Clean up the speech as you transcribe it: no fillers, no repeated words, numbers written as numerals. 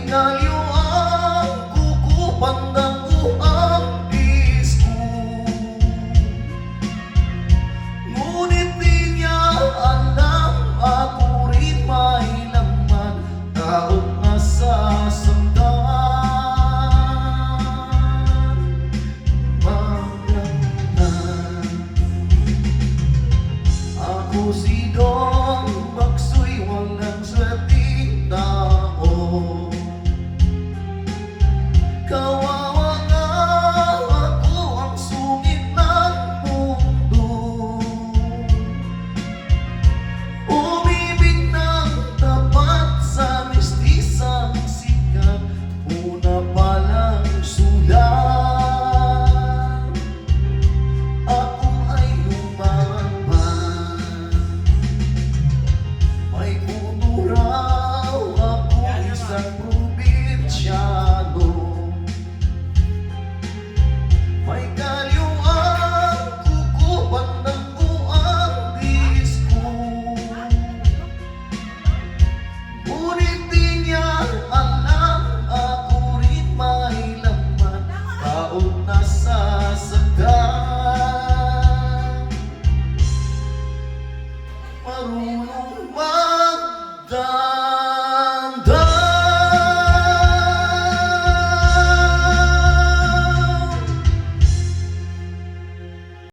Inaliw ang kuko, pandang ko ang disco. Ngunit di niya alam, ako rin may laman, taot nasasaktan. Magdamdan ako si Dong Baksoy, walang swerteng tao. Kawawa nga ako, ang sungit ng mundo. Umibig ng tapat sa mistisang sikat, una palang sulat, ako ay lumaban. May puto raw ako, isang probinsya.